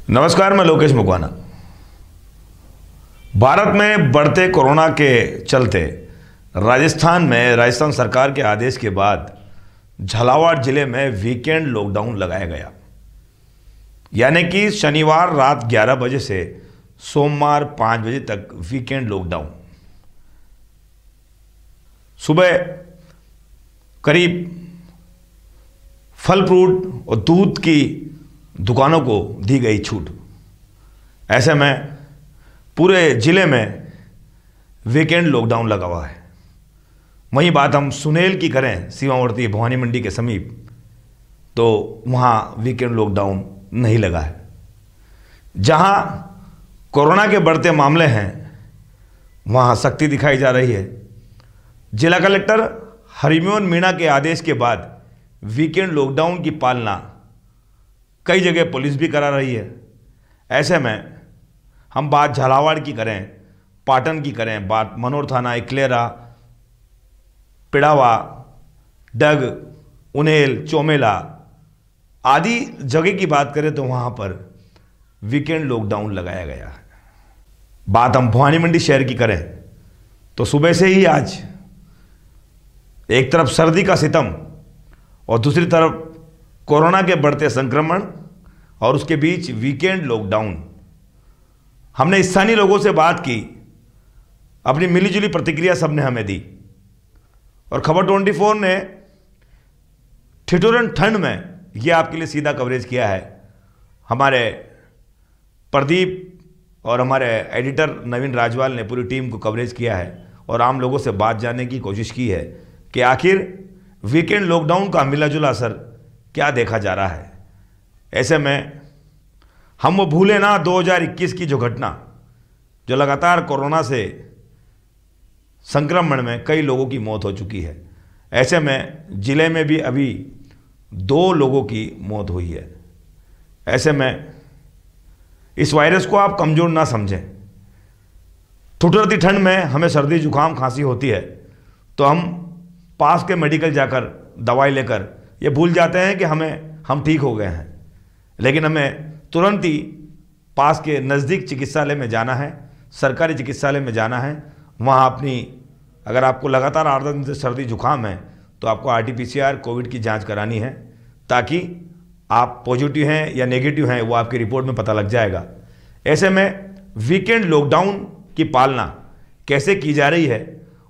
नमस्कार, मैं लोकेश मुकवाना। भारत में बढ़ते कोरोना के चलते राजस्थान सरकार के आदेश के बाद झालावाड़ जिले में वीकेंड लॉकडाउन लगाया गया। यानी कि शनिवार रात 11 बजे से सोमवार 5 बजे तक वीकेंड लॉकडाउन। सुबह करीब फल फ्रूट और दूध की दुकानों को दी गई छूट। ऐसे में पूरे ज़िले में वीकेंड लॉकडाउन लगा हुआ है। वहीं बात हम सुनेल की करें, सीमावर्ती भवानी मंडी के समीप, तो वहाँ वीकेंड लॉकडाउन नहीं लगा है। जहाँ कोरोना के बढ़ते मामले हैं वहाँ सख्ती दिखाई जा रही है। जिला कलेक्टर हरिमोहन मीणा के आदेश के बाद वीकेंड लॉकडाउन की पालना कई जगह पुलिस भी करा रही है। ऐसे में हम बात झालावाड़ की करें, पाटन की करें, बात मनोर थाना, इकलेरा, पिड़ावा, डग, उनेल, चोमेला आदि जगह की बात करें तो वहाँ पर वीकेंड लॉकडाउन लगाया गया है। बात हम भवानी मंडी शहर की करें तो सुबह से ही आज एक तरफ सर्दी का सितम और दूसरी तरफ कोरोना के बढ़ते संक्रमण और उसके बीच वीकेंड लॉकडाउन। हमने स्थानीय लोगों से बात की, अपनी मिलीजुली प्रतिक्रिया सबने हमें दी और खबर 24 ने ठिठुरन ठंड में ये आपके लिए सीधा कवरेज किया है। हमारे प्रदीप और हमारे एडिटर नवीन राजवाल ने पूरी टीम को कवरेज किया है और आम लोगों से बात जानने की कोशिश की है कि आखिर वीकेंड लॉकडाउन का मिला-जुला असर क्या देखा जा रहा है। ऐसे में हम वो भूले ना 2021 की जो घटना, जो लगातार कोरोना से संक्रमण में कई लोगों की मौत हो चुकी है। ऐसे में ज़िले में भी अभी 2 लोगों की मौत हुई है। ऐसे में इस वायरस को आप कमज़ोर ना समझें। ठुठुरती ठंड में हमें सर्दी जुकाम खांसी होती है तो हम पास के मेडिकल जाकर दवाई लेकर ये भूल जाते हैं कि हम ठीक हो गए हैं। लेकिन हमें तुरंत ही पास के नज़दीक चिकित्सालय में जाना है, सरकारी चिकित्सालय में जाना है। वहाँ अगर आपको लगातार 8 दिन से सर्दी जुकाम है तो आपको RT-PCR कोविड की जांच करानी है, ताकि आप पॉजिटिव हैं या नेगेटिव हैं वो आपकी रिपोर्ट में पता लग जाएगा। ऐसे में वीकेंड लॉकडाउन की पालना कैसे की जा रही है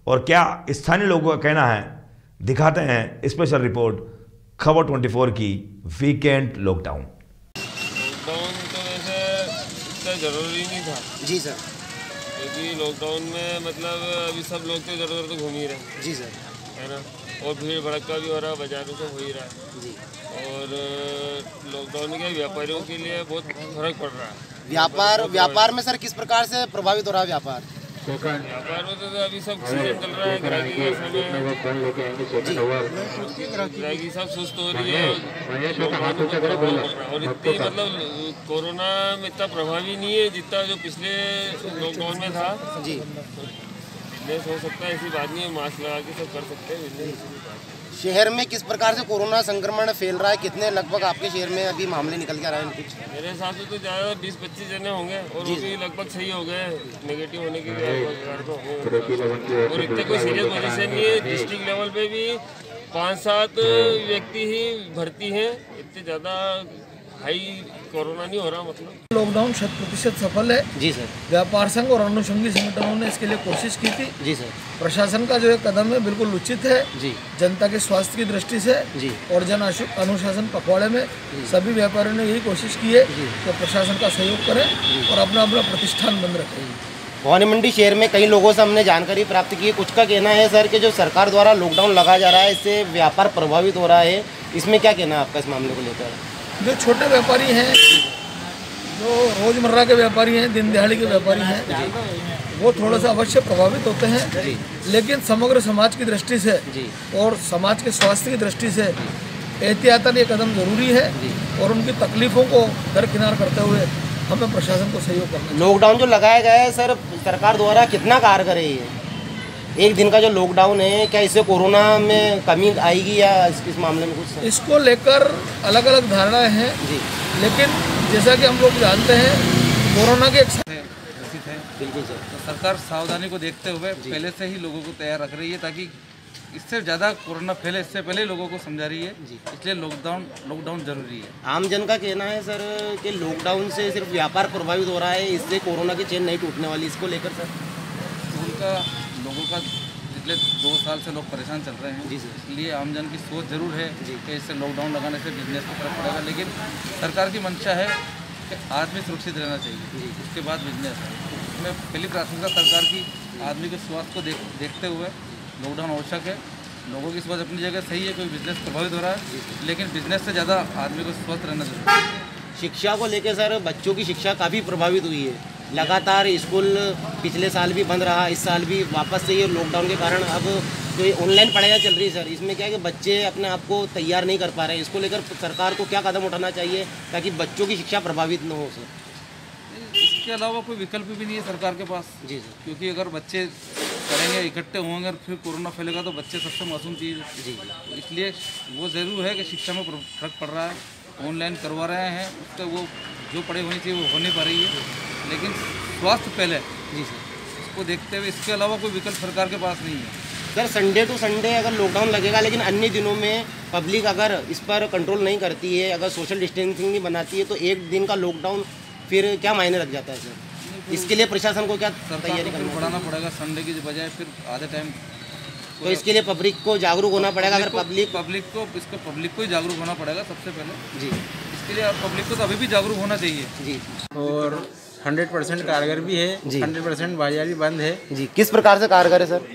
और क्या स्थानीय लोगों का कहना है, दिखाते हैं स्पेशल रिपोर्ट खबर 24 की वीकेंड लॉकडाउन। लॉकडाउन तो वैसे इतना ज़रूरी नहीं था जी सर, क्योंकि लॉकडाउन में मतलब अभी सब लोग तो इधर उधर तो घूम ही रहे हैं जी सर, है ना, और भीड़ भड़का भी हो रहा है, बाजार में सब हो ही रहा है जी। और लॉकडाउन के व्यापारियों के लिए बहुत फर्क पड़ रहा है। व्यापार में सर किस प्रकार से प्रभावित हो रहा है व्यापार में तो अभी सब सीजन चल रहा है, ग्राहकी सब सुस्त हो रही है और इतनी मतलब कोरोना में इतना प्रभावी नहीं है जितना जो पिछले लॉकडाउन में था जी। बिजनेस हो सकता है, ऐसी बात नहीं है, मास्क लगा के सब कर सकते हैं बिजनेस। शहर में किस प्रकार से कोरोना संक्रमण फैल रहा है, कितने लगभग आपके शहर में अभी मामले निकल के आ रहे हैं कुछ? मेरे हिसाब से तो ज़्यादा 20-25 जने होंगे और वो भी लगभग सही हो गए, नेगेटिव होने के लिए और इतने कोई सीरियस पोजीशन नहीं है। डिस्ट्रिक्ट लेवल पे भी 5-7 व्यक्ति ही भर्ती हैं, इतने ज़्यादा हाई कोरोना नहीं हो रहा। मतलब लॉकडाउन 100% सफल है जी सर। व्यापार संघ और अनुषंगी संगठनों ने इसके लिए कोशिश की थी जी सर। प्रशासन का जो एक कदम है बिल्कुल उचित है जी, जनता के स्वास्थ्य की दृष्टि से जी, और जन अनुशासन पखवाड़े में सभी व्यापारियों ने यही कोशिश की है कि प्रशासन का सहयोग करें और अपना अपना प्रतिष्ठान बंद रखें। भवानी मंडी शहर में कई लोगों से हमने जानकारी प्राप्त की है, कुछ का कहना है सर कि जो सरकार द्वारा लॉकडाउन लगाया जा रहा है इससे व्यापार प्रभावित हो रहा है, इसमें क्या कहना है आपका इस मामले को लेकर? जो छोटे व्यापारी हैं, जो रोजमर्रा के व्यापारी हैं, दिन दिहाड़ी के व्यापारी हैं, वो थोड़ा सा अवश्य प्रभावित होते हैं, लेकिन समग्र समाज की दृष्टि से और समाज के स्वास्थ्य की दृष्टि से एहतियातन ये कदम जरूरी है और उनकी तकलीफों को दरकिनार करते हुए हमें प्रशासन को सहयोग करना। लॉकडाउन जो लगाया गया है सर सरकार द्वारा, कितना कारगर है ये? एक दिन का जो लॉकडाउन है, क्या इससे कोरोना में कमी आएगी या इस मामले में कुछ? इसको लेकर अलग अलग धारणाएं हैं जी, लेकिन जैसा कि हम लोग जानते हैं कोरोना के ग्रसित है। बिल्कुल सर। तो सरकार सावधानी को देखते हुए पहले से ही लोगों को तैयार रख रही है ताकि इससे ज़्यादा कोरोना फैले, इससे पहले ही लोगों को समझा रही है। इसलिए लॉकडाउन जरूरी है। आम जन का कहना है सर कि लॉकडाउन से सिर्फ व्यापार प्रभावित हो रहा है, इससे कोरोना की चेन नहीं टूटने वाली, इसको लेकर सर? उनका लोगों का पिछले 2 साल से लोग परेशान चल रहे हैं। जी सर। इसलिए आम जन की सोच जरूर है कि इससे लॉकडाउन लगाने से बिजनेस को फर्क पड़ेगा, लेकिन सरकार की मंशा है कि आदमी सुरक्षित रहना चाहिए, उसके बाद बिजनेस है। इसमें पहली प्राथमिकता सरकार की आदमी के स्वास्थ्य को देखते हुए लॉकडाउन आवश्यक है। लोगों की सोच अपनी जगह सही है, कोई बिजनेस प्रभावित हो रहा है, लेकिन बिजनेस से ज़्यादा आदमी को स्वस्थ रहना जरूरी है। शिक्षा को लेकर सर, बच्चों की शिक्षा काफ़ी प्रभावित हुई है। लगातार स्कूल पिछले साल भी बंद रहा, इस साल भी वापस से ये लॉकडाउन के कारण अब जो ऑनलाइन पढ़ाई चल रही है सर, इसमें क्या है कि बच्चे अपने आप को तैयार नहीं कर पा रहे हैं। इसको लेकर सरकार को क्या कदम उठाना चाहिए ताकि बच्चों की शिक्षा प्रभावित न हो सर? इसके अलावा कोई विकल्प भी नहीं है सरकार के पास। जी सर। क्योंकि अगर बच्चे करेंगे, इकट्ठे होंगे और फिर कोरोना फैलेगा तो बच्चे सबसे मासूम चीज़ है। जी। तो इसलिए वो ज़रूर है कि शिक्षा में फर्क पड़ रहा है, ऑनलाइन करवा रहे हैं, उसका वो जो पढ़ाई होनी चाहिए वो हो नहीं पा रही है, लेकिन स्वास्थ्य पहले। जी सर। इसको देखते हुए इसके अलावा कोई विकल्प सरकार के पास नहीं है। सर, संडे टू संडे अगर लॉकडाउन लगेगा, लेकिन अन्य दिनों में पब्लिक अगर इस पर कंट्रोल नहीं करती है, अगर सोशल डिस्टेंसिंग नहीं बनाती है, तो एक दिन का लॉकडाउन फिर क्या मायने रख जाता है सर? इसके लिए प्रशासन को क्या तैयारी करना बढ़ाना पड़ेगा संडे की बजाय, फिर आधे टाइम। तो इसके लिए पब्लिक को जागरूक होना पड़ेगा। अगर पब्लिक को ही जागरूक होना पड़ेगा सबसे पहले। जी। इसके लिए पब्लिक को तो अभी भी जागरूक होना चाहिए। जी। और 100% कारगर भी है। जी। 100% बाजार भी बंद है। जी। किस प्रकार से कारगर है सर?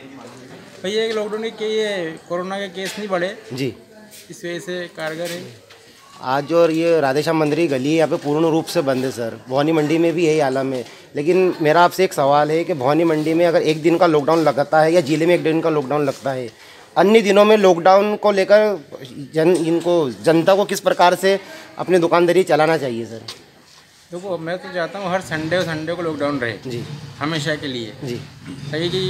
भैया एक लॉकडाउन के ये कोरोना के केस नहीं बढ़े, जी, इस वजह से कारगर है। आज जो ये राधेश्याम मंदिर की गली है, यहाँ पे पूर्ण रूप से बंद है सर। भवानी मंडी में भी यही आलम है। लेकिन मेरा आपसे एक सवाल है कि भवानी मंडी में अगर एक दिन का लॉकडाउन लगता है या जिले में एक दिन का लॉकडाउन लगता है, अन्य दिनों में लॉकडाउन को लेकर जनता को किस प्रकार से अपनी दुकानदारी चलाना चाहिए सर? देखो, मैं तो चाहता हूँ हर संडे को लॉकडाउन रहे जी, हमेशा के लिए। जी, ताकि कि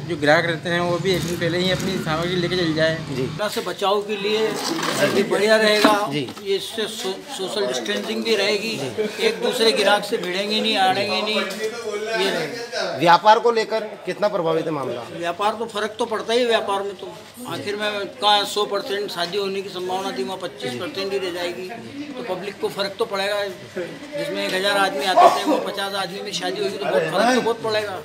जो ग्राहक रहते हैं वो भी एक दिन पहले ही अपनी सामग्री लेके चल जाए। जी। कोरोना से बचाव के लिए ये बढ़िया रहेगा। जी। ये इससे सोशल डिस्टेंसिंग भी रहेगी, एक दूसरे ग्राहक से भिड़ेंगे नहीं, आड़ेंगे नहीं, ये रहेगा। व्यापार को लेकर कितना प्रभावित है मामला? व्यापार तो फर्क तो पड़ता ही है व्यापार में। तो आखिर में कहाँ 100% शादी होने की संभावना थी, वहाँ 25% ही रह जाएगी। तो पब्लिक को फर्क तो पड़ेगा। जिसमें 1000 आदमी आते थे, वो 50 आदमी में शादी होगी तो बहुत फर्क तो बहुत पड़ेगा।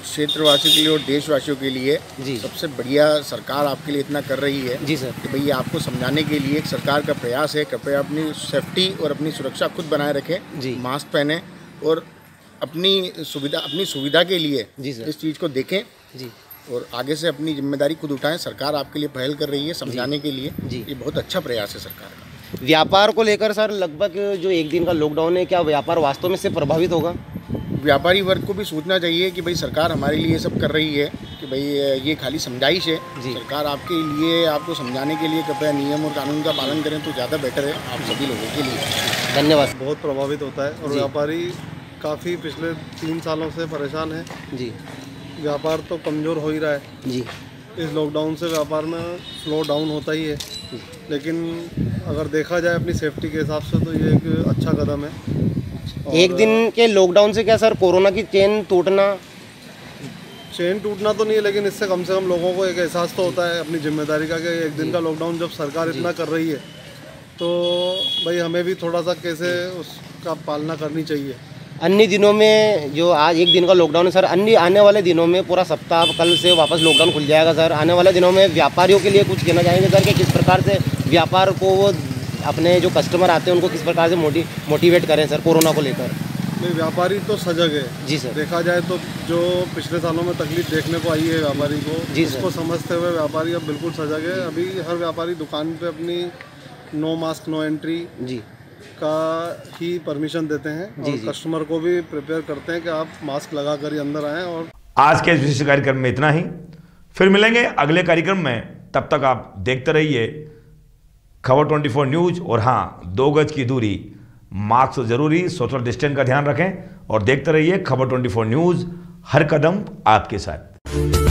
क्षेत्रवासियों के लिए और देशवासियों के लिए जी, सबसे बढ़िया सरकार आपके लिए इतना कर रही है जी सर, कि भैया आपको समझाने के लिए एक सरकार का प्रयास है। कृपया अपनी सेफ्टी और अपनी सुरक्षा खुद बनाए रखें। जी। मास्क पहने और अपनी सुविधा के लिए जी सर, इस चीज़ को देखें जी, और आगे से अपनी जिम्मेदारी खुद उठाएं। सरकार आपके लिए पहल कर रही है समझाने के लिए। जी। ये बहुत अच्छा प्रयास है सरकार का। व्यापार को लेकर सर लगभग जो एक दिन का लॉकडाउन है, क्या व्यापार वास्तव में से प्रभावित होगा? व्यापारी वर्ग को भी सोचना चाहिए कि भाई सरकार हमारे लिए सब कर रही है, कि भाई ये खाली समझाइश है। सरकार आपके लिए, आपको समझाने के लिए कृपया नियम और कानून का पालन करें तो ज़्यादा बेटर है आप सभी लोगों के लिए। धन्यवाद। बहुत प्रभावित होता है और व्यापारी काफ़ी पिछले 3 सालों से परेशान है। जी। व्यापार तो कमज़ोर हो ही रहा है। जी। इस लॉकडाउन से व्यापार में स्लो डाउन होता ही है, लेकिन अगर देखा जाए अपनी सेफ्टी के हिसाब से तो ये एक अच्छा कदम है। एक दिन के लॉकडाउन से क्या सर कोरोना की चेन टूटना तो नहीं है, लेकिन इससे कम से कम लोगों को एक एहसास तो होता है अपनी जिम्मेदारी का कि एक दिन का लॉकडाउन जब सरकार इतना कर रही है तो भाई हमें भी थोड़ा सा कैसे उसका पालना करनी चाहिए। अन्य दिनों में जो आज एक दिन का लॉकडाउन है सर, अन्य आने वाले दिनों में पूरा सप्ताह कल से वापस लॉकडाउन खुल जाएगा सर। आने वाले दिनों में व्यापारियों के लिए कुछ कहना चाहेंगे सर कि किस प्रकार से व्यापार को वो अपने जो कस्टमर आते हैं उनको किस प्रकार से मोटिवेट करें सर कोरोना को लेकर? नहीं, व्यापारी तो सजग है। जी सर। देखा जाए तो जो पिछले सालों में तकलीफ देखने को आई है व्यापारी को, उसको समझते हुए व्यापारी अब बिल्कुल सजग है। अभी हर व्यापारी दुकान पे अपनी नो मास्क नो एंट्री जी का ही परमिशन देते हैं और कस्टमर को भी प्रिपेयर करते हैं कि आप मास्क लगा कर ही अंदर आएँ। और आज के इस विशेष कार्यक्रम में इतना ही, फिर मिलेंगे अगले कार्यक्रम में। तब तक आप देखते रहिए खबर 24 न्यूज। और हाँ, 2 गज की दूरी, मास्क जरूरी, सोशल डिस्टेंस का ध्यान रखें और देखते रहिए खबर 24 न्यूज, हर कदम आपके साथ।